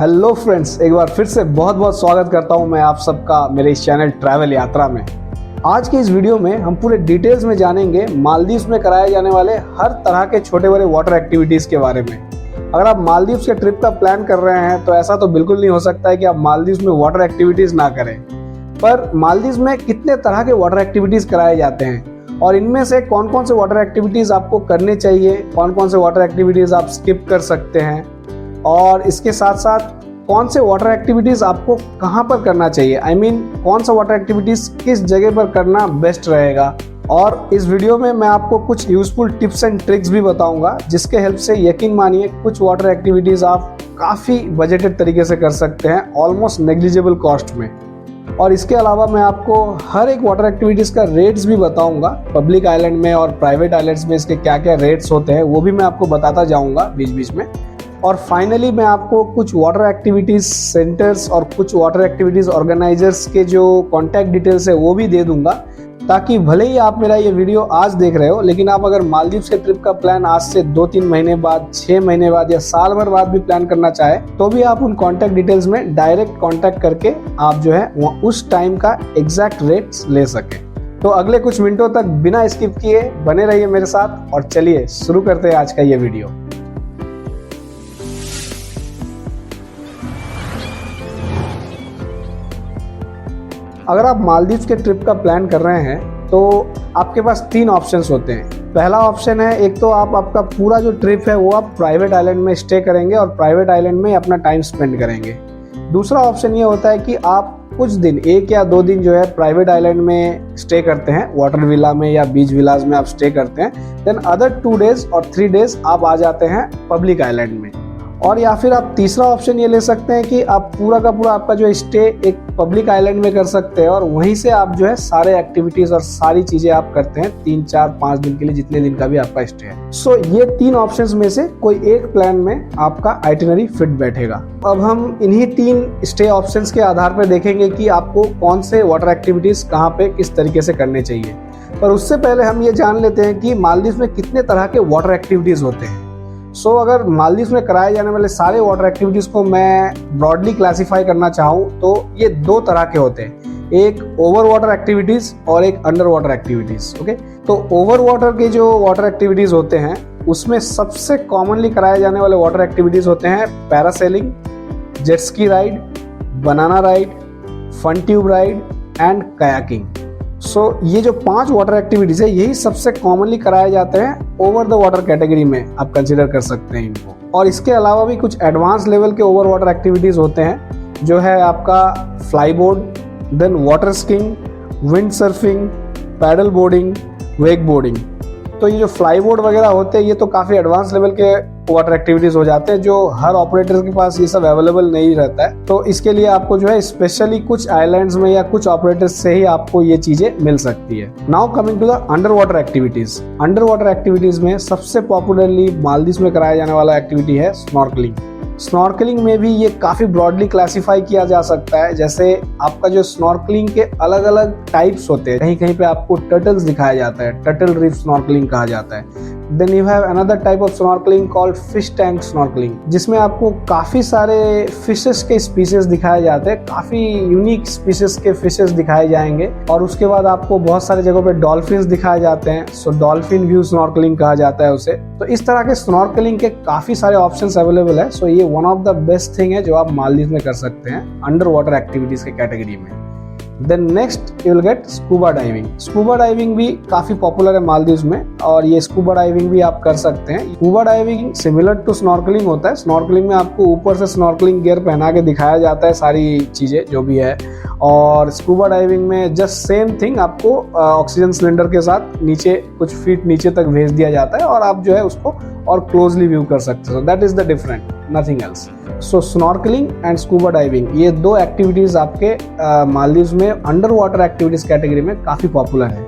Hello friends, एक बार फिर से बहुत बहुत स्वागत करता हूं मैं आप सबका मेरे इस चैनल ट्रैवल यात्रा में। आज की इस वीडियो में हम पूरे डिटेल्स में जानेंगे मालदीव्स में कराए जाने वाले हर तरह के छोटे बड़े वाटर एक्टिविटीज़ के बारे में। अगर आप मालदीव्स के ट्रिप का प्लान कर रहे हैं तो ऐसा तो बिल्कुल नहीं हो सकता है कि आप मालदीव्स में वाटर एक्टिविटीज़ ना करें। पर मालदीव्स में कितने तरह के वाटर एक्टिविटीज़ कराए जाते हैं और इनमें से कौन कौन से वाटर एक्टिविटीज़ आपको करने चाहिए, कौन कौन से वाटर एक्टिविटीज़ आप स्किप कर सकते हैं, और इसके साथ साथ कौन से वाटर एक्टिविटीज़ आपको कहाँ पर करना चाहिए, कौन सा वाटर एक्टिविटीज़ किस जगह पर करना बेस्ट रहेगा। और इस वीडियो में मैं आपको कुछ यूजफुल टिप्स एंड ट्रिक्स भी बताऊंगा जिसके हेल्प से यकीन मानिए कुछ वाटर एक्टिविटीज़ आप काफ़ी बजटेड तरीके से कर सकते हैं, ऑलमोस्ट नेग्लिजिबल कॉस्ट में। और इसके अलावा मैं आपको हर एक वाटर एक्टिविटीज़ का रेट्स भी बताऊंगा। पब्लिक आइलैंड में और प्राइवेट आइलैंड्स में इसके क्या क्या रेट्स होते हैं वो भी मैं आपको बताता जाऊंगा बीच बीच में। और फाइनली मैं आपको कुछ वाटर एक्टिविटीज़ सेंटर्स और कुछ वाटर एक्टिविटीज़ ऑर्गेनाइजर्स के जो कॉन्टैक्ट डिटेल्स है वो भी दे दूंगा, ताकि भले ही आप मेरा ये वीडियो आज देख रहे हो लेकिन आप अगर मालदीव्स के ट्रिप का प्लान आज से 2-3 महीने बाद, 6 महीने बाद या साल भर बाद भी प्लान करना चाहे तो भी आप उन कॉन्टैक्ट डिटेल्स में डायरेक्ट कॉन्टैक्ट करके आप जो है उस टाइम का एग्जैक्ट रेट्स ले सकें। तो अगले कुछ मिनटों तक बिना स्किप किए बने रहिए मेरे साथ और चलिए शुरू करते हैं आज का ये वीडियो। अगर आप मालदीव्स के ट्रिप का प्लान कर रहे हैं तो आपके पास 3 ऑप्शंस होते हैं। पहला ऑप्शन है, एक तो आप आपका पूरा जो ट्रिप है वो आप प्राइवेट आइलैंड में स्टे करेंगे और प्राइवेट आइलैंड में अपना टाइम स्पेंड करेंगे। दूसरा ऑप्शन ये होता है कि आप कुछ दिन, 1 या 2 दिन जो है प्राइवेट आइलैंड में स्टे करते हैं, वाटर विला में या बीच विलाज में आप स्टे करते हैं। देन अदर 2 डेज और 3 डेज आप आ जाते हैं पब्लिक आइलैंड में। और या फिर आप तीसरा ऑप्शन ये ले सकते हैं कि आप पूरा का पूरा आपका जो स्टे एक पब्लिक आइलैंड में कर सकते हैं और वहीं से आप जो है सारे एक्टिविटीज और सारी चीजें आप करते हैं 3, 4, 5 दिन के लिए, जितने दिन का भी आपका स्टे है। सो ये 3 ऑप्शंस में से कोई एक प्लान में आपका आइटिनरी फिट बैठेगा। अब हम इन्हीं 3 स्टे ऑप्शंस के आधार पर देखेंगे कि आपको कौन से वाटर एक्टिविटीज कहाँ पे किस तरीके से करने चाहिए। पर उससे पहले हम ये जान लेते हैं कि मालदीव्स में कितने तरह के वाटर एक्टिविटीज होते हैं। अगर मालदीव्स में कराए जाने वाले सारे वाटर एक्टिविटीज़ को मैं ब्रॉडली क्लासीफाई करना चाहूँ तो ये 2 तरह के होते हैं, एक ओवर वाटर एक्टिविटीज़ और एक अंडर वाटर एक्टिविटीज़। ओके, तो ओवर वाटर के जो वाटर एक्टिविटीज़ होते हैं उसमें सबसे कॉमनली कराए जाने वाले वाटर एक्टिविटीज़ होते हैं parasailing, jet ski ride, banana ride, fun tube ride and kayaking. ये जो 5 वाटर एक्टिविटीज है यही सबसे कॉमनली कराए जाते हैं ओवर द वाटर कैटेगरी में, आप कंसीडर कर सकते हैं इनको। और इसके अलावा भी कुछ एडवांस लेवल के ओवर वाटर एक्टिविटीज होते हैं जो है आपका flyboard, then water skiing, windsurfing, paddle boarding, wakeboarding. तो ये जो फ्लाई बोर्ड वगैरह होते हैं ये तो काफ़ी एडवांस लेवल के वाटर एक्टिविटीज़ हो जाते हैं जो हर ऑपरेटर के पास ये सब अवेलेबल नहीं रहता है। तो इसके लिए आपको जो है स्पेशली कुछ आइलैंड्स में या कुछ ऑपरेटर्स से ही आपको ये चीज़ें मिल सकती है। Now coming to the under water activities. Under water activities में सबसे पॉपुलरली मालदीव्स में कराया जाने वाला एक्टिविटी है स्नॉर्कलिंग। स्नॉर्कलिंग में भी ये काफ़ी ब्रॉडली क्लासीफाई किया जा सकता है। जैसे आपका जो स्नॉर्कलिंग के अलग अलग टाइप्स होते हैं, कहीं कहीं पे आपको टर्टल्स दिखाया जाता है, टर्टल रीफ स्नॉर्कलिंग कहा जाता है। Then you have another type of snorkelling called fish tank snorkelling, जिसमें आपको काफ़ी सारे फिशेस के स्पीसीज दिखाए जाते हैं, काफ़ी यूनिक स्पीसीज के फिशेस दिखाए जाएंगे। और उसके बाद आपको बहुत सारे जगहों पे डॉल्फिन्स दिखाए जाते हैं, डॉल्फिन व्यू स्नॉर्कलिंग कहा जाता है उसे। तो इस तरह के स्नॉर्कलिंग के काफ़ी सारे ऑप्शंस अवेलेबल है। ये one of the best thing है जो आप मालदीव्स में कर सकते हैं अंडर वाटर एक्टिविटीज के कैटेगरी में। Then next you will get scuba diving. Scuba diving भी काफ़ी पॉपुलर है मालदीव्स में और ये स्कूबा डाइविंग भी आप कर सकते हैं। Scuba diving similar to snorkelling होता है। स्नॉर्कलिंग में आपको ऊपर से स्नॉर्कलिंग गियर पहना के दिखाया जाता है सारी चीज़ें जो भी है, और स्कूबा डाइविंग में जस्ट सेम थिंग आपको ऑक्सीजन सिलेंडर के साथ नीचे कुछ फीट नीचे तक भेज दिया जाता है और आप जो है उसको और क्लोजली व्यू कर सकते हो। That is the different, nothing else. Snorkelling and scuba diving ये 2 एक्टिविटीज आपके मालदीव्स में अंडर वाटर एक्टिविटीज कैटेगरी में काफ़ी पॉपुलर है।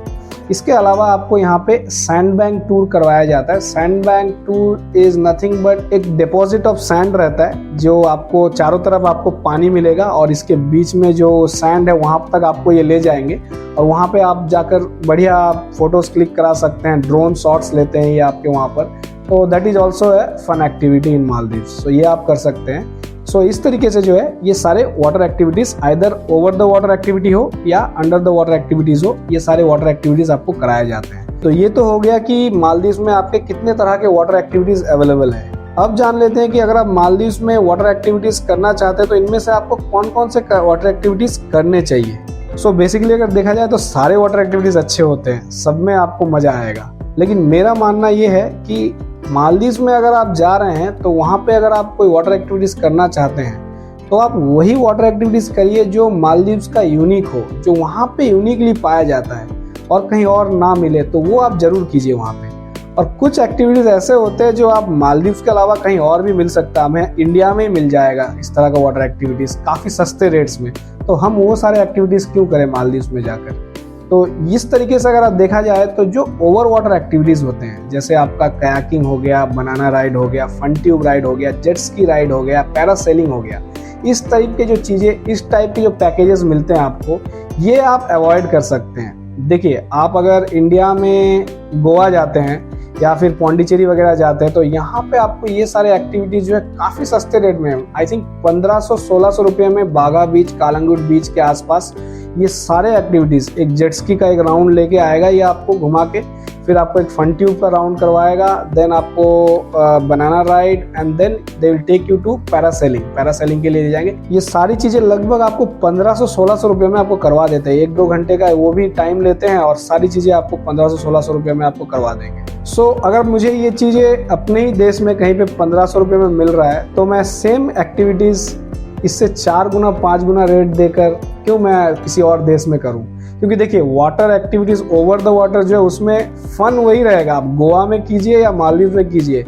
इसके अलावा आपको यहाँ पे सैंड बैंक टूर करवाया जाता है। Sand bank tour is nothing but एक डिपॉजिट ऑफ सैंड रहता है जो आपको चारों तरफ आपको पानी मिलेगा और इसके बीच में जो सैंड है वहाँ तक आपको ये ले जाएंगे और वहाँ पे आप जाकर बढ़िया फोटोज क्लिक करा सकते हैं, ड्रोन शॉट्स लेते हैं ये आपके वहाँ पर। तो that is also a fun activity in Maldives. तो ये आप कर सकते हैं। सो इस तरीके से जो है ये सारे water activities either over the water activity हो या अंडर द वाटर एक्टिविटीज हो, ये सारे वाटर एक्टिविटीज आपको कराए जाते हैं। तो ये तो हो गया कि मालदीव्स में आपके कितने तरह के वाटर एक्टिविटीज अवेलेबल है। अब जान लेते हैं कि अगर आप मालदीव्स में वाटर एक्टिविटीज करना चाहते हैं तो इनमें से आपको कौन कौन से वाटर एक्टिविटीज करने चाहिए। सो बेसिकली अगर देखा जाए तो सारे वाटर एक्टिविटीज अच्छे होते हैं, सब में आपको मजा आएगा। लेकिन मेरा मानना ये है कि मालदीव्स में अगर आप जा रहे हैं तो वहाँ पे अगर आप कोई वाटर एक्टिविटीज करना चाहते हैं तो आप वही वाटर एक्टिविटीज करिए जो मालदीव्स का यूनिक हो, जो वहाँ पे यूनिकली पाया जाता है और कहीं और ना मिले, तो वो आप जरूर कीजिए वहाँ पे। और कुछ एक्टिविटीज ऐसे होते हैं जो आप मालदीव्स के अलावा कहीं और भी मिल सकता है, हमें इंडिया में ही मिल जाएगा इस तरह का वाटर एक्टिविटीज काफ़ी सस्ते रेट्स में। तो हम वो सारे एक्टिविटीज क्यों करें मालदीव्स में जाकर। तो इस तरीके से अगर आप देखा जाए तो जो ओवर वाटर एक्टिविटीज होते हैं, जैसे आपका कयाकिंग हो गया, बनाना राइड हो गया, फन ट्यूब राइड हो गया, जेट स्की राइड हो गया, पैरासेलिंग हो गया, इस टाइप के जो चीज़ें, इस टाइप के जो पैकेजेस मिलते हैं आपको, ये आप अवॉइड कर सकते हैं। देखिए, आप अगर इंडिया में गोवा जाते हैं या फिर पौंडीचेरी वगैरह जाते हैं तो यहाँ पे आपको ये सारे एक्टिविटीज जो है काफ़ी सस्ते रेट में, आई थिंक 1500-1600 रुपये में बागा बीच, कालंगुट बीच के आसपास ये सारे एक्टिविटीज, एक जेट स्की का एक राउंड लेके आएगा ये आपको घुमा के, फिर आपको एक फन ट्यूब का राउंड करवाएगा, देन आपको banana ride and then they will take you to parasailing के लिए ले जाएंगे। ये सारी चीजें लगभग आपको 1500-1600 रुपये में आपको करवा देते हैं। 1-2 घंटे का वो भी टाइम लेते हैं और सारी चीजें आपको 1500-1600 रुपये में आपको करवा देंगे। सो अगर मुझे ये चीजें अपने ही देश में कहीं पे 1500 रुपये में मिल रहा है तो मैं सेम एक्टिविटीज इससे 4 गुना 5 गुना रेट देकर क्यों मैं किसी और देश में करूं। क्योंकि देखिए, water activities over the water जो है उसमें फन वही रहेगा, आप गोवा में कीजिए या मालदीव में कीजिए,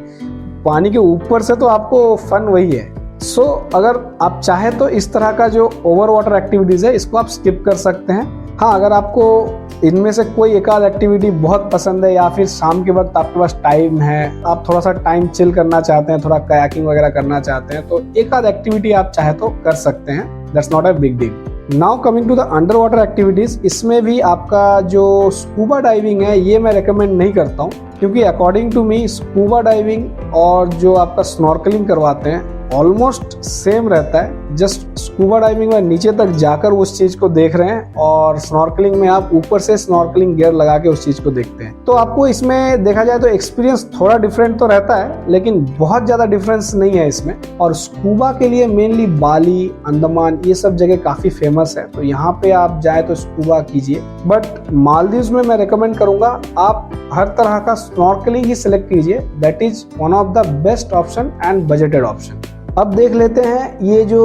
पानी के ऊपर से तो आपको फन वही है। सो अगर आप चाहे तो इस तरह का जो ओवर वाटर एक्टिविटीज है इसको आप स्किप कर सकते हैं। हाँ, अगर आपको इनमें से कोई एक आध एक्टिविटी बहुत पसंद है या फिर शाम के वक्त आपके पास टाइम है, आप थोड़ा सा टाइम चिल करना चाहते हैं, थोड़ा कयाकिंग वगैरह करना चाहते हैं, तो एक आध एक्टिविटी आप चाहे तो कर सकते हैं। That's not a big deal. Now coming to the under water activities, इसमें भी आपका जो स्कूबा डाइविंग है ये मैं रेकमेंड नहीं करता हूँ, क्योंकि according to me scuba diving और जो आपका स्नॉर्कलिंग करवाते हैं ऑलमोस्ट सेम रहता है। जस्ट स्कूबा डाइविंग में नीचे तक जाकर उस चीज को देख रहे हैं और स्नॉर्कलिंग में आप ऊपर से स्नॉर्कलिंग गियर लगा के उस चीज को देखते हैं। तो आपको इसमें देखा जाए तो एक्सपीरियंस थोड़ा डिफरेंट तो रहता है, लेकिन बहुत ज्यादा डिफरेंस नहीं है इसमें। और स्कूबा के लिए मेनली बाली, अंडमान, ये सब जगह काफी फेमस है, तो यहाँ पे आप जाए तो स्कूबा कीजिए। बट मालदीव्स में मैं रिकमेंड करूंगा आप हर तरह का स्नॉर्कलिंग ही सिलेक्ट कीजिए। That is one of the best option and budgeted option. अब देख लेते हैं ये जो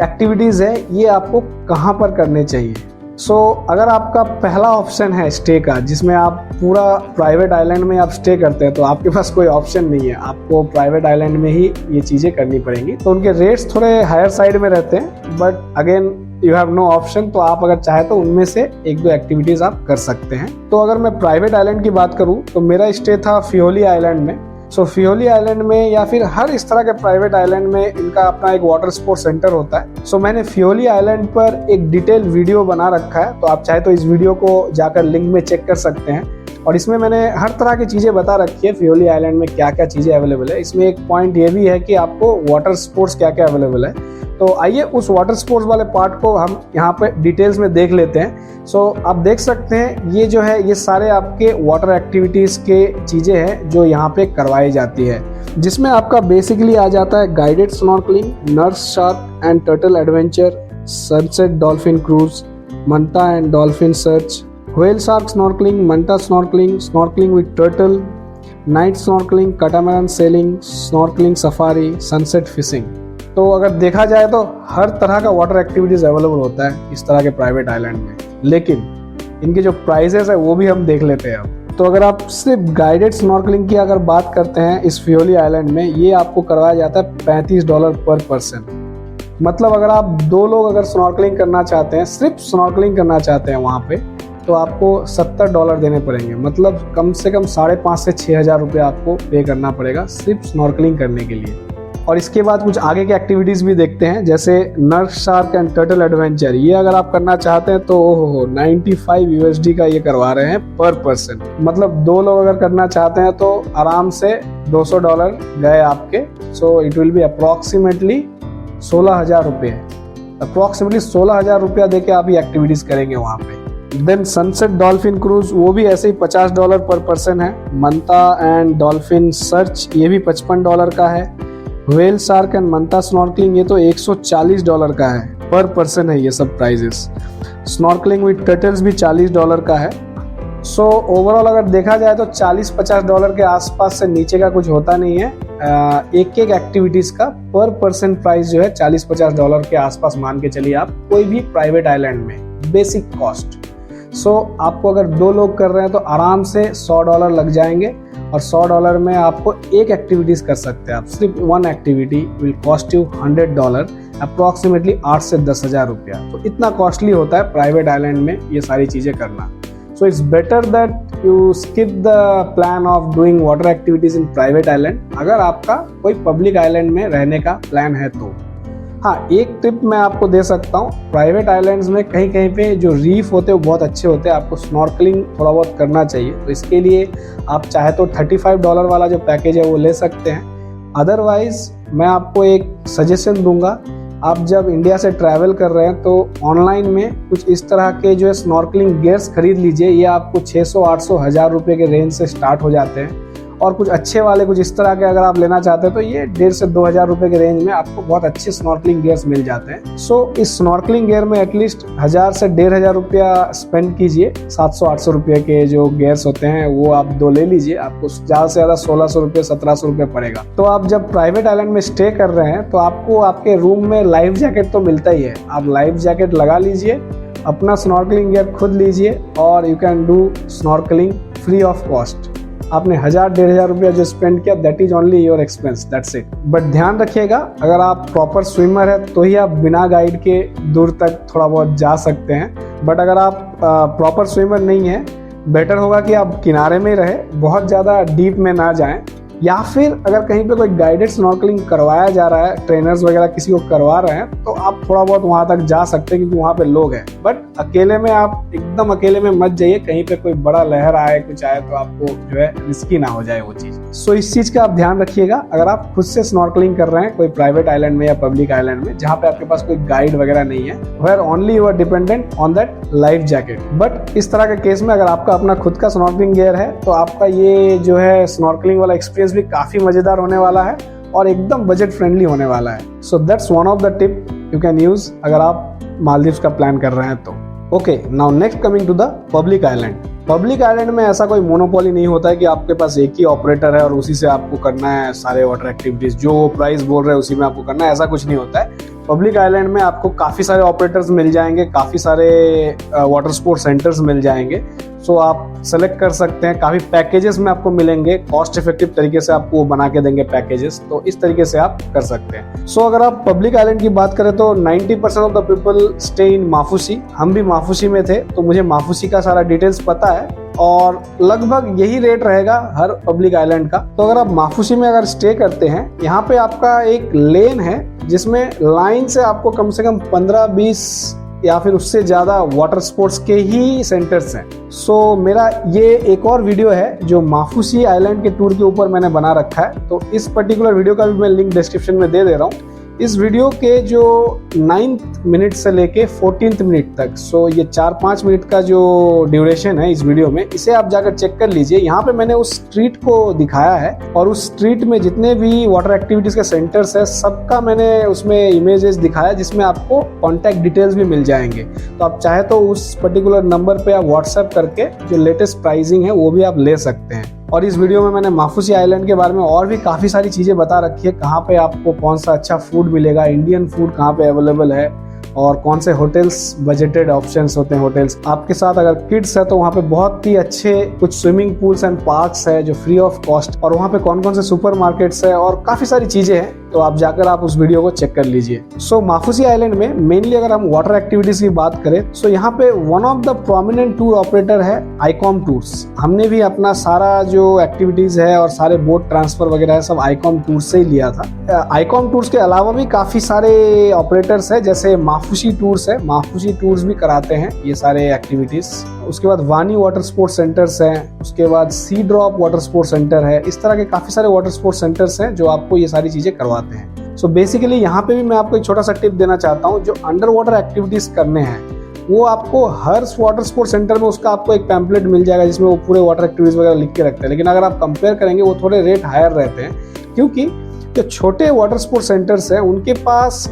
एक्टिविटीज है ये आपको कहाँ पर करने चाहिए। सो अगर आपका पहला ऑप्शन है स्टे का, जिसमें आप पूरा प्राइवेट आइलैंड में आप स्टे करते हैं, तो आपके पास कोई ऑप्शन नहीं है, आपको प्राइवेट आइलैंड में ही ये चीजें करनी पड़ेंगी। तो उनके रेट्स थोड़े हायर साइड में रहते हैं, but again you have no option, तो आप अगर चाहे तो उनमें से 1-2 एक्टिविटीज आप कर सकते हैं। तो अगर मैं प्राइवेट आइलैंड की बात करूं तो मेरा स्टे था फियोली आइलैंड में। सो फियोली आइलैंड में या फिर हर इस तरह के प्राइवेट आइलैंड में इनका अपना एक वाटर स्पोर्ट्स सेंटर होता है। सो मैंने फियोली आइलैंड पर एक डिटेल वीडियो बना रखा है, तो आप चाहे तो इस वीडियो को जाकर लिंक में चेक कर सकते हैं। और इसमें मैंने हर तरह की चीज़ें बता रखी है फियोली आइलैंड में क्या क्या चीज़ें अवेलेबल है। इसमें एक पॉइंट ये भी है कि आपको वाटर स्पोर्ट्स क्या क्या अवेलेबल है। तो आइए उस वाटर स्पोर्ट्स वाले पार्ट को हम यहाँ पे डिटेल्स में देख लेते हैं। सो आप देख सकते हैं ये जो है ये सारे आपके वाटर एक्टिविटीज़ के चीज़ें हैं जो यहाँ पे करवाई जाती है, जिसमें आपका बेसिकली आ जाता है guided snorkelling, nurse shark and turtle adventure, sunset dolphin cruise, Mantha and dolphin search, whale shark snorkelling, Mantha snorkelling, snorkelling with turtle, night snorkelling, catamaran selling, snorkelling safari, sunset fishing. तो अगर देखा जाए तो हर तरह का वाटर एक्टिविटीज अवेलेबल होता है इस तरह के प्राइवेट आइलैंड में, लेकिन इनके जो प्राइजेस है वो भी हम देख लेते हैं अब। तो अगर आप सिर्फ गाइडेड स्नॉर्कलिंग की अगर बात करते हैं इस फियोली आइलैंड में, ये आपको करवाया जाता है $35 पर पर्सन। मतलब अगर आप 2 लोग अगर स्नॉर्कलिंग करना चाहते हैं, सिर्फ स्नॉर्कलिंग करना चाहते हैं वहाँ पे, तो आपको $70 देने पड़ेंगे। मतलब कम से कम 5,500 से 6,000 रुपये आपको पे करना पड़ेगा सिर्फ स्नॉर्कलिंग करने के लिए। और इसके बाद कुछ आगे के एक्टिविटीज़ भी देखते हैं, जैसे nurse shark and turtle adventure. ये अगर आप करना चाहते हैं तो ओहो 95 USD का ये करवा रहे हैं पर पर्सन। मतलब 2 लोग अगर करना चाहते हैं तो आराम से $200 गए आपके। So it will be approximately 16,000 रुपये है। अप्रॉक्सीमेटली 16,000 रुपया दे के आप ये एक्टिविटीज़ करेंगे वहाँ पे। देन सनसेट डॉल्फिन क्रूज, वो भी ऐसे ही $50 पर पर्सन है। मंता एंड डॉल्फिन सर्च, ये भी $55 का है। व्हेल शार्क एंड मंता स्नॉर्कलिंग, ये तो $140 का है पर पर्सन है ये सब प्राइजेस। स्नॉर्कलिंग विद टर्टल्स भी $40 का है। सो ओवरऑल अगर देखा जाए तो $40-50 के आसपास से नीचे का कुछ होता नहीं है। एक एक एक्टिविटीज़ का पर पर्सन प्राइस जो है $40-50 के आसपास मान के चलिए आप, कोई भी प्राइवेट आइलैंड में बेसिक कॉस्ट। सो आपको अगर 2 लोग कर रहे हैं तो आराम से $100 लग जाएंगे, और $100 में आपको एक एक्टिविटीज़ कर सकते हैं आप। सिर्फ 1 activity will cost you $100, approximately 8 से 10,000 रुपया। तो इतना कॉस्टली होता है प्राइवेट आइलैंड में ये सारी चीज़ें करना। So it's better that you skip the plan of doing water activities in private island अगर आपका कोई पब्लिक आइलैंड में रहने का प्लान है तो। हाँ, एक टिप मैं आपको दे सकता हूँ, प्राइवेट आइलैंड्स में कहीं कहीं पे जो रीफ होते हैं वो बहुत अच्छे होते हैं, आपको स्नॉर्कलिंग थोड़ा बहुत करना चाहिए। तो इसके लिए आप चाहे तो $35 वाला जो पैकेज है वो ले सकते हैं। अदरवाइज मैं आपको एक सजेशन दूंगा, आप जब इंडिया से ट्रैवल कर रहे हैं तो ऑनलाइन में कुछ इस तरह के जो है स्नॉर्कलिंग गियर्स खरीद लीजिए। ये आपको 600, 800, 1000 रुपये के रेंज से स्टार्ट हो जाते हैं। और कुछ अच्छे वाले कुछ इस तरह के अगर आप लेना चाहते हैं तो ये 1,500 से 2,000 रुपये के रेंज में आपको बहुत अच्छे स्नॉर्कलिंग गियर्स मिल जाते हैं। सो इस स्नॉर्कलिंग गियर में एटलीस्ट 1000 से 1,500 रुपया स्पेंड कीजिए। 700-800 रुपये के जो गियर्स होते हैं वो आप 2 ले लीजिए, आपको ज़्यादा से ज़्यादा 1,600 रुपये 1,700 रुपये पड़ेगा। तो आप जब प्राइवेट आइलैंड में स्टे कर रहे हैं तो आपको आपके रूम में लाइफ जैकेट तो मिलता ही है, आप लाइफ जैकेट लगा लीजिए, अपना स्नॉर्कलिंग गियर खुद लीजिए और you can do snorkelling free of cost. आपने 1000-1,500 रुपया जो स्पेंड किया that is only your expense, that's it. But ध्यान रखिएगा, अगर आप प्रॉपर स्विमर है तो ही आप बिना गाइड के दूर तक थोड़ा बहुत जा सकते हैं। बट अगर आप प्रॉपर स्विमर नहीं है, बेटर होगा कि आप किनारे में रहे, बहुत ज़्यादा डीप में ना जाएं। या फिर अगर कहीं पे कोई गाइडेड स्नॉर्कलिंग करवाया जा रहा है, ट्रेनर्स वगैरह किसी को करवा रहे हैं, तो आप थोड़ा बहुत वहां तक जा सकते हैं क्योंकि वहां पे लोग हैं। बट अकेले में आप एकदम अकेले में मत जाइए, कहीं पे कोई बड़ा लहर आए कुछ आए तो आपको जो है रिस्की ना हो जाए वो चीज़। सो इस चीज़ का आप ध्यान रखिएगा अगर आप खुद से स्नॉर्कलिंग कर रहे हैं कोई प्राइवेट आइलैंड में या पब्लिक आइलैंड में जहाँ पे आपके पास कोई गाइड वगैरह नहीं है, where only you are dependent on that life jacket. But इस तरह के केस में अगर आपका अपना खुद का स्नॉर्कलिंग गियर है तो आपका ये जो है स्नॉर्कलिंग वाला एक्सपीरियंस भी काफी मजेदार होने वाला है और एकदम बजट फ्रेंडली होने वाला है। So that's one of the tip you can use अगर आप मालदीव्स का प्लान कर रहे हैं तो। Okay, now next coming to the public island. Public island में ऐसा कोई मोनोपोली नहीं होता है कि आपके पास एक ही ऑपरेटर है और उसी से आपको करना है सारे वाटर एक्टिविटीज, जो प्राइस बोल रहे हैं उसी में आपको करना है, ऐसा कुछ नहीं होता है। पब्लिक आइलैंड में आपको काफ़ी सारे ऑपरेटर्स मिल जाएंगे, काफ़ी सारे वाटर स्पोर्ट सेंटर्स मिल जाएंगे। सो आप सेलेक्ट कर सकते हैं, काफ़ी पैकेजेस में आपको मिलेंगे, कॉस्ट इफेक्टिव तरीके से आपको वो बना के देंगे पैकेजेस, तो इस तरीके से आप कर सकते हैं। सो अगर आप पब्लिक आइलैंड की बात करें तो 90% of the people stay in माफूसी। हम भी माफूसी में थे तो मुझे माफूसी का सारा डिटेल्स पता है और लगभग यही रेट रहेगा हर पब्लिक आइलैंड का। तो अगर आप माफूसी में अगर स्टे करते हैं, यहाँ पे आपका एक लेन है जिसमें लाइन से आपको कम से कम 15-20 या फिर उससे ज्यादा वाटर स्पोर्ट्स के ही सेंटर्स हैं। सो मेरा ये एक और वीडियो है जो माफूसी आइलैंड के टूर के ऊपर मैंने बना रखा है, तो इस पर्टिकुलर वीडियो का भी मैं लिंक डिस्क्रिप्शन में दे रहा हूँ। इस वीडियो के जो 9th मिनट से लेके 14th मिनट तक, सो ये 4-5 मिनट का जो ड्यूरेशन है इस वीडियो में, इसे आप जाकर चेक कर लीजिए। यहाँ पे मैंने उस स्ट्रीट को दिखाया है और उस स्ट्रीट में जितने भी वाटर एक्टिविटीज के सेंटर्स है सबका मैंने उसमें इमेजेस दिखाया जिसमें आपको कॉन्टैक्ट डिटेल्स भी मिल जाएंगे। तो आप चाहे तो उस पर्टिकुलर नंबर पे आप व्हाट्सएप करके जो लेटेस्ट प्राइसिंग है वो भी आप ले सकते हैं। और इस वीडियो में मैंने माफूसी आइलैंड के बारे में और भी काफ़ी सारी चीज़ें बता रखी है, कहाँ पे आपको कौन सा अच्छा फूड मिलेगा, इंडियन फूड कहाँ पे अवेलेबल है और कौन से होटल्स बजटेड ऑप्शंस होते हैं होटल्स। आपके साथ अगर किड्स है तो वहाँ पे बहुत ही अच्छे कुछ स्विमिंग पूल्स एंड पार्क्स है जो फ्री ऑफ कॉस्ट, और वहाँ पे कौन कौन से सुपर मार्केट्स है और काफ़ी सारी चीज़ें हैं, तो आप जाकर आप उस वीडियो को चेक कर लीजिए। सो माफूसी आइलैंड में मेनली अगर हम वाटर एक्टिविटीज की बात करें सो यहाँ पे one of the prominent tour operator है आईकॉम टूर्स। हमने भी अपना सारा जो एक्टिविटीज है और सारे बोट ट्रांसफर वगैरह है सब आईकॉम टूर्स से ही लिया था। आईकॉम टूर्स के अलावा भी काफी सारे ऑपरेटर्स है, जैसे माफूसी टूर्स है, माफूसी टूर्स भी कराते हैं ये सारे एक्टिविटीज। उसके बाद वानी वाटर स्पोर्ट्स सेंटर्स हैं, उसके बाद सी ड्रॉप वाटर स्पोर्ट्स सेंटर है। इस तरह के काफी सारे वाटर स्पोर्ट्स सेंटर्स हैं जो आपको ये सारी चीजें करवाते हैं। सो बेसिकली यहाँ पे भी मैं आपको एक छोटा सा टिप देना चाहता हूँ, जो अंडर वाटर एक्टिविटीज करने हैं वो आपको हर वाटर स्पोर्ट सेंटर में उसका आपको एक पैम्पलेट मिल जाएगा जिसमें वो पूरे वाटर एक्टिविटीज वगैरह लिख के रखते हैं। लेकिन अगर आप कंपेयर करेंगे वो थोड़े रेट हायर रहते हैं, क्योंकि जो छोटे वाटर स्पोर्ट सेंटर्स हैं उनके पास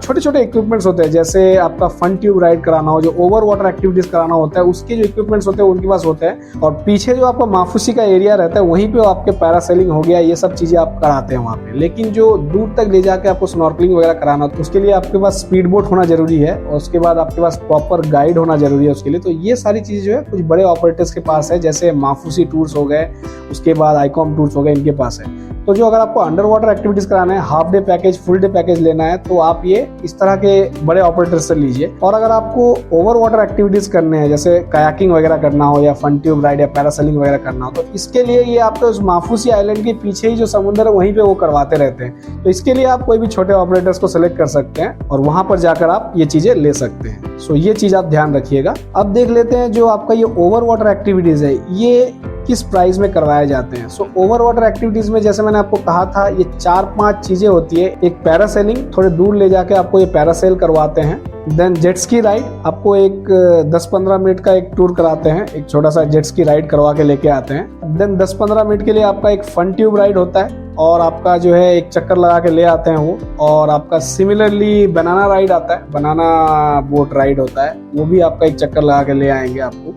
छोटे छोटे इक्विपमेंट्स होते हैं। जैसे आपका फन ट्यूब राइड कराना हो, जो ओवर वाटर एक्टिविटीज कराना होता है, उसके जो इक्विपमेंट्स होते हैं उनके पास होते हैं। और पीछे जो आपका माफूसी का एरिया रहता है वहीं पे आपके पैरासेलिंग हो गया, ये सब चीजें आप कराते हैं वहाँ पे। लेकिन जो दूर तक ले जाके आपको स्नॉर्कलिंग वगैरह कराना हो तो उसके लिए आपके पास स्पीड बोट होना जरूरी है, और उसके बाद आपके पास प्रॉपर गाइड होना जरूरी है उसके लिए। तो ये सारी चीजें जो है कुछ बड़े ऑपरेटर्स के पास है, जैसे माफूसी टूर्स हो गए, उसके बाद आईकॉम टूर्स हो गए, इनके पास है। तो जो अगर आपको अंडर वाटर एक्टिविटीज कराना है, half day package, full day package लेना है, तो आप ये इस तरह के बड़े ऑपरेटर से लीजिए। और अगर आपको ओवर वाटर एक्टिविटीज करने हैं, जैसे कायाकिंग वगैरह करना हो या फन ट्यूब राइड या पैरासेलिंग वगैरह करना हो, तो इसके लिए ये आपको उस माफूसी आइलैंड के पीछे ही जो समुद्र है वहीं पे वो करवाते रहते हैं। तो इसके लिए आप कोई भी छोटे ऑपरेटर्स को सिलेक्ट कर सकते हैं और वहां पर जाकर आप ये चीजें ले सकते हैं। सो ये चीज आप ध्यान रखिएगा। अब देख लेते हैं जो आपका ये ओवर वाटर एक्टिविटीज है ये किस प्राइस में करवाए जाते हैं। सो ओवर वाटर एक्टिविटीज में जैसे मैंने आपको कहा था, ये 4-5 चीजें होती है। एक पैरासेलिंग, थोड़े दूर ले जाके आपको ये पैरासेल करवाते हैं। देन जेट स्की राइड, आपको एक 10-15 मिनट का एक टूर कराते हैं, एक छोटा सा जेट स्की राइड करवा के लेके आते हैं। देन 10-15 मिनट के लिए आपका एक फन ट्यूब राइड होता है और आपका जो है एक चक्कर लगा के ले आते हैं वो। और आपका सिमिलरली बनाना राइड आता है, बनाना बोट राइड होता है, वो भी आपका एक चक्कर लगा के ले आएंगे आपको।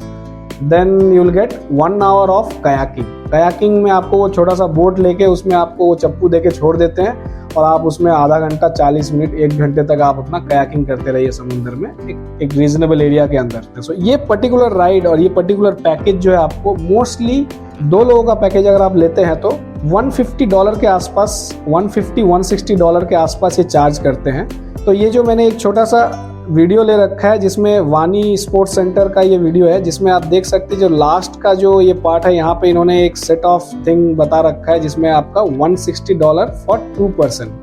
Then you will get 1 hour of kayaking. Kayaking में आपको वो छोटा सा बोट लेके उसमें आपको वो चप्पू देके छोड़ देते हैं और आप उसमें आधा घंटा, 40 मिनट, 1 घंटे तक आप अपना कयाकिंग करते रहिए समुद्र में एक रीजनेबल एरिया के अंदर। सो ये पर्टिकुलर राइड और ये पर्टिकुलर पैकेज जो है आपको मोस्टली 2 लोगों का पैकेज अगर आप लेते हैं तो $150 के आसपास, $150-160 के आसपास ये चार्ज करते हैं। तो ये जो मैंने एक छोटा सा वीडियो ले रखा है जिसमें वानी स्पोर्ट्स सेंटर का ये वीडियो है, जिसमें आप देख सकते हैं जो लास्ट का जो ये पार्ट है, यहाँ पे इन्होंने एक सेट ऑफ थिंग बता रखा है जिसमें आपका $160 फॉर 2 पर्सन,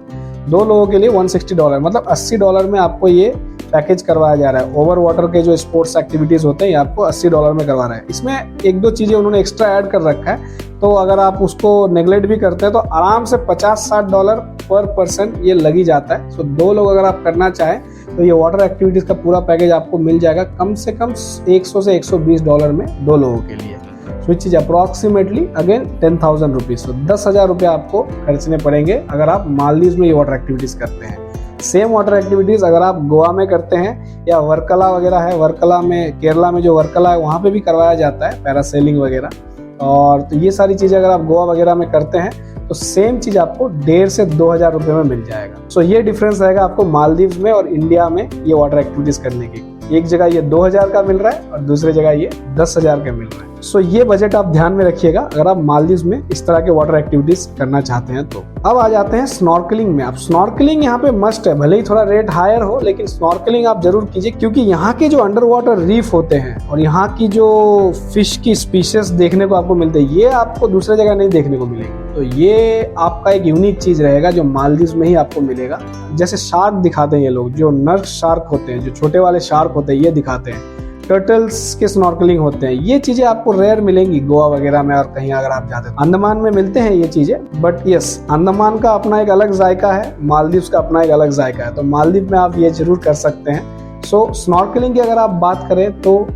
2 लोगों के लिए $160, मतलब $80 में आपको ये पैकेज करवाया जा रहा है। ओवर वाटर के जो स्पोर्ट्स एक्टिविटीज होते हैं ये आपको $80 में करवा रहे हैं। इसमें 1-2 चीजें उन्होंने एक्स्ट्रा ऐड कर रखा है, तो अगर आप उसको नेग्लेक्ट भी करते हैं तो आराम से $50-60 पर पर्सन ये लग ही जाता है। सो 2 लोग अगर आप करना चाहें तो ये वाटर एक्टिविटीज का पूरा पैकेज आपको मिल जाएगा कम से कम $100 से $120 में 2 लोगों के लिए। Which is approximately again 10,000 rupees. तो 10,000 रुपये आपको खर्चने पड़ेंगे अगर आप मालदीव्स में ये वाटर एक्टिविटीज करते हैं। सेम वाटर एक्टिविटीज अगर आप गोवा में करते हैं या वर्कला वगैरह है, वर्कला में, केरला में जो वर्कला है वहाँ पे भी करवाया जाता है पैरासेलिंग वगैरह। और तो ये सारी चीज़ें अगर आप गोवा वगैरह में करते हैं तो सेम चीज़ आपको 1,500 से 2,000 रुपये में मिल जाएगा। सो ये डिफरेंस रहेगा आपको मालदीव्स में और इंडिया में ये वाटर एक्टिविटीज करने की। एक जगह ये 2,000 का मिल रहा है और दूसरी जगह ये 10,000 का मिल रहा है। सो ये बजट आप ध्यान में रखिएगा अगर आप मालदीव्स में इस तरह के वाटर एक्टिविटीज करना चाहते हैं तो। अब आ जाते हैं स्नॉर्कलिंग में। आप स्नॉर्कलिंग यहाँ पे मस्ट है, भले ही थोड़ा रेट हायर हो लेकिन स्नॉर्कलिंग आप जरूर कीजिए, क्योंकि यहाँ के जो अंडर वाटर रीफ होते हैं और यहाँ की जो फिश की स्पीशीज देखने को आपको मिलते हैं ये आपको दूसरे जगह नहीं देखने को मिलेगी। तो ये आपका एक यूनिक चीज रहेगा जो मालदीव्स में ही आपको मिलेगा। जैसे शार्क दिखाते हैं ये लोग, जो नर शार्क होते हैं, जो छोटे वाले शार्क होते हैं ये दिखाते हैं। टर्टल्स के स्नॉर्कलिंग होते हैं, ये चीजें आपको रेयर मिलेंगी गोवा वगैरह में और कहीं अगर आप जाते हैं। अंडमान में मिलते हैं ये चीजें, बट यस अंडमान का अपना एक अलग जायका है, मालदीव्स का अपना एक अलग जायका है। तो मालदीव में आप ये जरूर कर सकते हैं। सो स्नॉर्कलिंग की अगर आप बात करें तो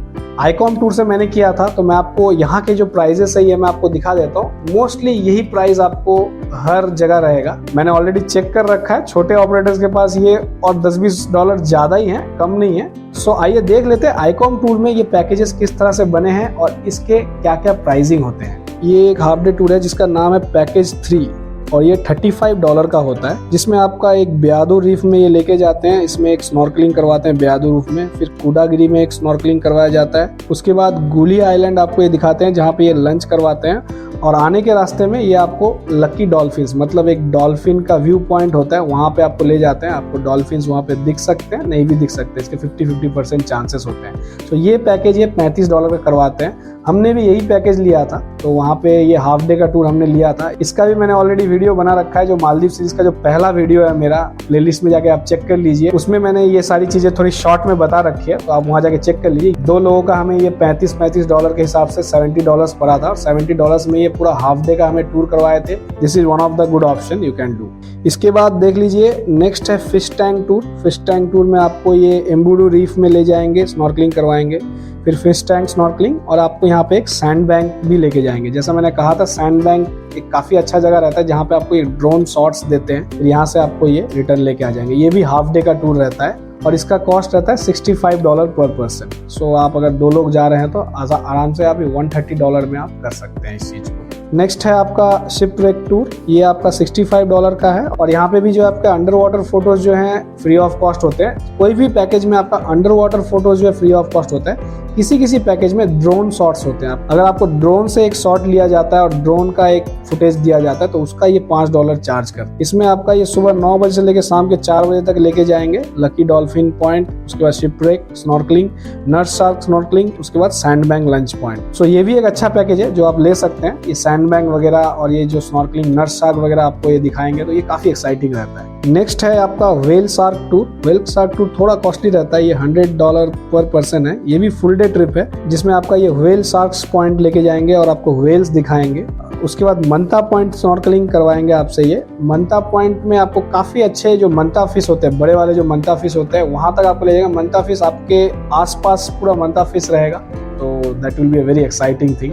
आईकॉम टूर से मैंने किया था, तो मैं आपको यहाँ के जो प्राइजेस है ये मैं आपको दिखा देता हूँ। मोस्टली यही प्राइस आपको हर जगह रहेगा, मैंने ऑलरेडी चेक कर रखा है। छोटे ऑपरेटर्स के पास ये और $10-20 ज्यादा ही है, कम नहीं है। सो आइए देख लेते हैं आईकॉम टूर में ये पैकेजेस किस तरह से बने हैं और इसके क्या क्या प्राइसिंग होते हैं। ये एक हाफ डे टूर है जिसका नाम है पैकेज 3 और ये $35 का होता है, जिसमें आपका एक ब्यादू रीफ में ये लेके जाते हैं। इसमें एक स्नॉर्कलिंग करवाते हैं ब्यादू रीफ में, फिर कूडागिरी में एक स्नॉर्कलिंग करवाया जाता है। उसके बाद गुली आइलैंड आपको ये दिखाते हैं जहाँ पे ये लंच करवाते हैं। और आने के रास्ते में ये आपको लकी डॉल्फिन्स, मतलब एक डॉल्फिन का व्यू पॉइंट होता है, वहाँ पे आपको ले जाते हैं। आपको डॉल्फिन्स वहाँ पे दिख सकते हैं, नहीं भी दिख सकते, इसके 50-50% चांसेस होते हैं। तो ये पैकेज ये $35 का करवाते हैं। हमने भी यही पैकेज लिया था, तो वहाँ पे ये हाफ डे का टूर हमने लिया था। इसका भी मैंने ऑलरेडी वीडियो बना रखा है, जो मालदीव सीरीज का जो पहला वीडियो है मेरा, प्लेलिस्ट में जाके आप चेक कर लीजिए। उसमें मैंने ये सारी चीजें थोड़ी शॉर्ट में बता रखी है, तो आप वहाँ जाके चेक कर लीजिए। 2 लोगों का हमें ये $35 के हिसाब से $70 पड़ा था, और $70 में ये पूरा हाफ डे का हमें टूर करवाए थे। This is one of the good option you can do. इसके बाद देख लीजिए, नेक्स्ट है fish tank tour. Fish tank tour में आपको ये एम्बुडू रीफ में ले जाएंगे, स्नॉर्कलिंग करवाएंगे, फिर फिश टैंक स्नॉर्कलिंग, और आपको यहाँ पे एक सैंड बैंक भी लेके जाएंगे। जैसा मैंने कहा था, सैंड बैंक एक काफी अच्छा जगह रहता है जहाँ पे आपको ये ड्रोन शॉट्स देते हैं, फिर यहाँ से आपको ये रिटर्न लेके आ जाएंगे। ये भी हाफ डे का टूर रहता है और इसका कॉस्ट रहता है $65 पर पर्सन। सो आप अगर 2 लोग जा रहे हैं तो आराम से आप $130 में आप कर सकते हैं इस चीज को। नेक्स्ट है आपका शिप रेक टूर। ये आपका $65 का है, और यहाँ पे भी जो आपका अंडर वाटर फोटोज जो हैं फ्री ऑफ कॉस्ट होते हैं। कोई भी पैकेज में आपका अंडर वाटर फोटोज जो है फ्री ऑफ कॉस्ट होता है। किसी किसी पैकेज में ड्रोन शॉट्स होते हैं। अगर आपको ड्रोन से एक शॉट लिया जाता है और ड्रोन का एक फुटेज दिया जाता है तो उसका ये $5 चार्ज कर। इसमें आपका ये सुबह 9 बजे से लेकर शाम के 4 बजे तक लेके जाएंगे लकी डॉल्फिन पॉइंट, उसके बाद shipwreck snorkelling, nurse shark snorkelling, उसके बाद सैंड बैंक लंच पॉइंट। सो ये भी एक अच्छा पैकेज है जो आप ले सकते हैं। ये सैंड बैंक वगैरह और ये जो स्नॉर्कलिंग, नर्स शार्क वगैरह आपको ये दिखाएंगे, तो ये काफी एक्साइटिंग रहता है। नेक्स्ट है आपका whale shark tour. Whale shark tour थोड़ा कॉस्टली रहता है, ये $100 पर पर्सन है। ये भी फुल डे ट्रिप है जिसमें आपका ये व्हेल शार्क्स पॉइंट लेके जाएंगे और आपको व्हेल्स दिखाएंगे। उसके बाद मंता पॉइंट स्नॉर्कलिंग करवाएंगे आपसे। ये मंता पॉइंट में आपको काफी अच्छे जो मंता फिश होते हैं, बड़े वाले जो मंता फिश होते हैं, वहां तक आपको ले जाएगा। मंता फिश आपके आसपास पूरा मंता फिश रहेगा, तो that will be a very exciting thing.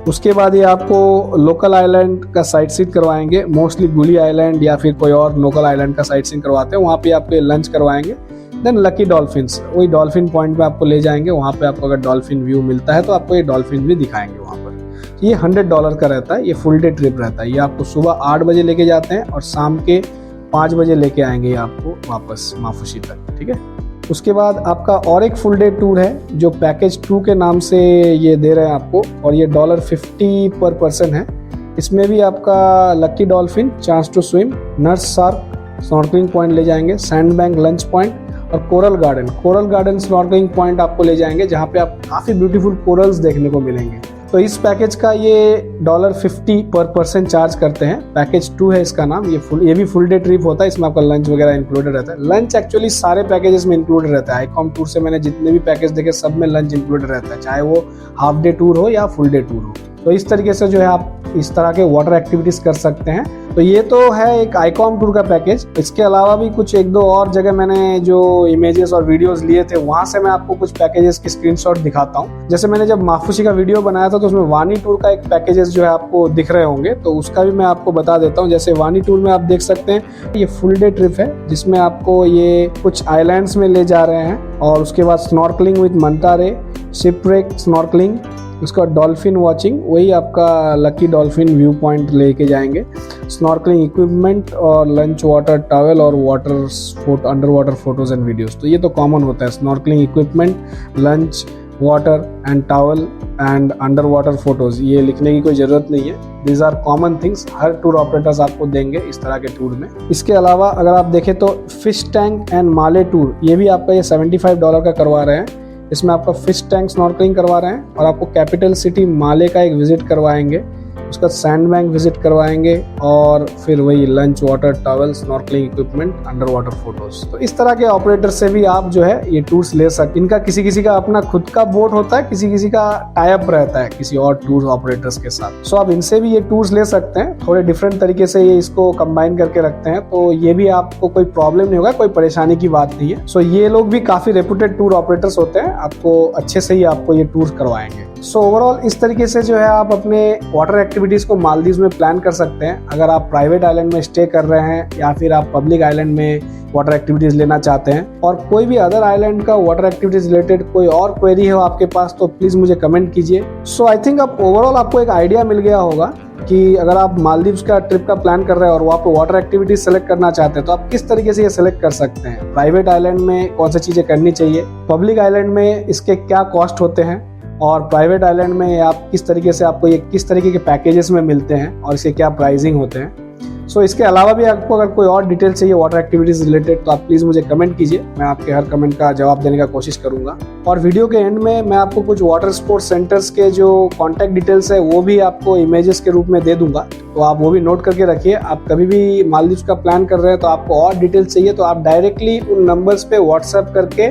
उसके बाद ये आपको लोकल आइलैंड का साइट सीन करवाएंगे, मोस्टली गुली आइलैंड या फिर कोई और लोकल आइलैंड का साइट सीन करवाते हैं। वहाँ पे आपको लंच करवाएंगे। देन लकी डॉल्फिन्स, वही डॉल्फिन पॉइंट पे आपको ले जाएंगे। वहाँ पे आपको अगर डॉल्फिन व्यू मिलता है तो आपको ये डॉल्फिन भी दिखाएंगे वहाँ पर। ये $100 का रहता है, ये फुल डे ट्रिप रहता है। ये आपको सुबह 8 बजे लेके जाते हैं और शाम के 5 बजे लेके आएंगे ये आपको वापस माफुशी तक, ठीक है। उसके बाद आपका और एक फुल डे टूर है जो पैकेज 2 के नाम से ये दे रहे हैं आपको, और ये $50 पर पर्सन है। इसमें भी आपका lucky dolphin, chance to swim, nurse shark snorkelling point ले जाएंगे, सैंड बैंक लंच पॉइंट और कोरल गार्डन स्नॉर्कलिंग पॉइंट आपको ले जाएंगे, जहाँ पे आप काफी ब्यूटीफुल कोरल्स देखने को मिलेंगे। तो इस पैकेज का ये $50 पर पर्सन चार्ज करते हैं। पैकेज 2 है इसका नाम। ये भी फुल डे ट्रिप होता है, इसमें आपका लंच वगैरह इंक्लूडेड रहता है। लंच एक्चुअली सारे पैकेजेस में इंक्लूडेड रहता है। आईकॉम टूर से मैंने जितने भी पैकेज देखे सब में लंच इंक्लूडेड रहता है, चाहे वो हाफ डे टूर हो या फुल डे टूर हो। तो इस तरीके से जो है आप इस तरह के वाटर एक्टिविटीज कर सकते हैं। तो ये तो है एक आईकॉम टूर का पैकेज। इसके अलावा भी कुछ 1-2 और जगह मैंने जो इमेजेस और वीडियोस लिए थे, वहां से मैं आपको कुछ पैकेजेस की स्क्रीनशॉट दिखाता हूँ। जैसे मैंने जब माफुशी का वीडियो बनाया था तो उसमें वानी टूर का एक पैकेजेस जो है आपको दिख रहे होंगे, तो उसका भी मैं आपको बता देता हूँ। जैसे वानी टूर में आप देख सकते हैं ये फुल डे ट्रिप है जिसमें आपको ये कुछ आइलैंड्स में ले जा रहे हैं, और उसके बाद snorkelling with manta ray, shipwreck snorkelling, उसका डॉल्फिन वॉचिंग, वही आपका लकी डॉल्फिन व्यू पॉइंट लेके जाएंगे, स्नॉर्कलिंग इक्विपमेंट और लंच वाटर टॉवेल और under water photos and videos. तो ये तो कॉमन होता है, snorkelling equipment, lunch water and towel and under water photos. ये लिखने की कोई जरूरत नहीं है, दीज आर कॉमन थिंग्स, हर टूर ऑपरेटर्स आपको देंगे इस तरह के टूर में। इसके अलावा अगर आप देखें तो fish tank and Male tour, ये भी आपका ये $75 का करवा रहे हैं। इसमें आपका फिश टैंक स्नॉर्कलिंग करवा रहे हैं और आपको कैपिटल सिटी माले का एक विजिट करवाएंगे, उसका सैंड बैंक विजिट करवाएंगे, और फिर वही lunch water towel snorkelling equipment under water photos. तो इस तरह के ऑपरेटर से भी आप जो है ये टूर्स ले सकते। इनका किसी किसी का अपना खुद का बोट होता है, किसी किसी का टाई अप रहता है किसी और टूर ऑपरेटर्स के साथ। सो आप इनसे भी ये टूर्स ले सकते हैं। थोड़े डिफरेंट तरीके से ये इसको कंबाइन करके रखते हैं, तो ये भी आपको कोई प्रॉब्लम नहीं होगा, कोई परेशानी की बात नहीं है। सो ये लोग भी काफी रेपुटेड टूर ऑपरेटर्स होते हैं, आपको अच्छे से ही आपको ये टूर करवाएंगे। सो ओवरऑल इस तरीके से जो है आप अपने वाटर एक्टिविटीज को मालदीव्स में प्लान कर सकते हैं। अगर आप प्राइवेट आइलैंड में स्टे कर रहे हैं या फिर आप पब्लिक आइलैंड में वाटर एक्टिविटीज लेना चाहते हैं, और कोई भी अदर आइलैंड का वाटर एक्टिविटीज रिलेटेड कोई और क्वेरी हो आपके पास, तो प्लीज मुझे कमेंट कीजिए। सो आई थिंक अब ओवरऑल आपको एक आइडिया मिल गया होगा कि अगर आप मालदीव्स का ट्रिप का प्लान कर रहे हैं और वो आप वाटर एक्टिविटीज सेलेक्ट करना चाहते हैं तो आप किस तरीके से ये सेलेक्ट कर सकते हैं। प्राइवेट आइलैंड में कौन सी चीजें करनी चाहिए, पब्लिक आइलैंड में इसके क्या कॉस्ट होते हैं, और प्राइवेट आइलैंड में आप किस तरीके से आपको ये किस तरीके के पैकेजेस में मिलते हैं और इसके क्या प्राइसिंग होते हैं। सो इसके अलावा भी आपको अगर कोई और डिटेल चाहिए वाटर एक्टिविटीज रिलेटेड तो आप प्लीज़ मुझे कमेंट कीजिए, मैं आपके हर कमेंट का जवाब देने का कोशिश करूंगा। और वीडियो के एंड में मैं आपको कुछ वाटर स्पोर्ट्स सेंटर्स के जो कॉन्टैक्ट डिटेल्स है वो भी आपको इमेजेस के रूप में दे दूंगा, तो आप वो भी नोट करके रखिए। आप कभी भी मालदीव्स का प्लान कर रहे हैं तो आपको और डिटेल चाहिए तो आप डायरेक्टली उन नंबर्स पे व्हाट्सएप करके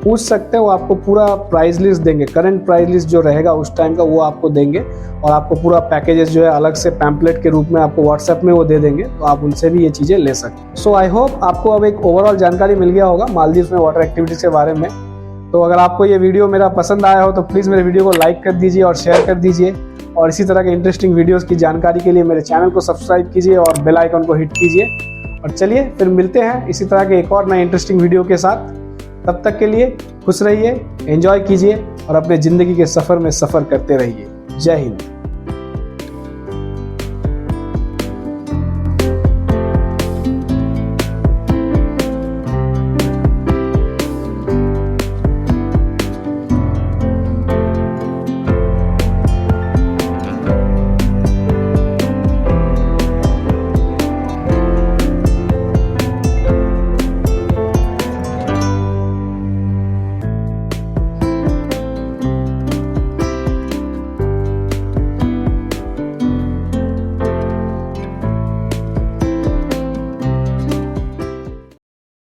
पूछ सकते हैं, वो आपको पूरा प्राइस लिस्ट देंगे, करंट प्राइस लिस्ट जो रहेगा उस टाइम का वो आपको देंगे और आपको पूरा पैकेजेस जो है अलग से पैम्पलेट के रूप में आपको व्हाट्सएप में वो दे देंगे, तो आप उनसे भी ये चीज़ें ले सकते हैं। सो आई होप आपको अब एक ओवरऑल जानकारी मिल गया होगा मालदीव्स में वाटर एक्टिविटीज के बारे में। तो अगर आपको ये वीडियो मेरा पसंद आया हो तो प्लीज़ मेरे वीडियो को लाइक कर दीजिए और शेयर कर दीजिए, और इसी तरह के इंटरेस्टिंग वीडियोज़ की जानकारी के लिए मेरे चैनल को सब्सक्राइब कीजिए और बेल आइकन को हिट कीजिए। और चलिए फिर मिलते हैं इसी तरह के एक और नए इंटरेस्टिंग वीडियो के साथ। तब तक के लिए खुश रहिए, एंजॉय कीजिए और अपने ज़िंदगी के सफ़र में सफ़र करते रहिए। जय हिंद।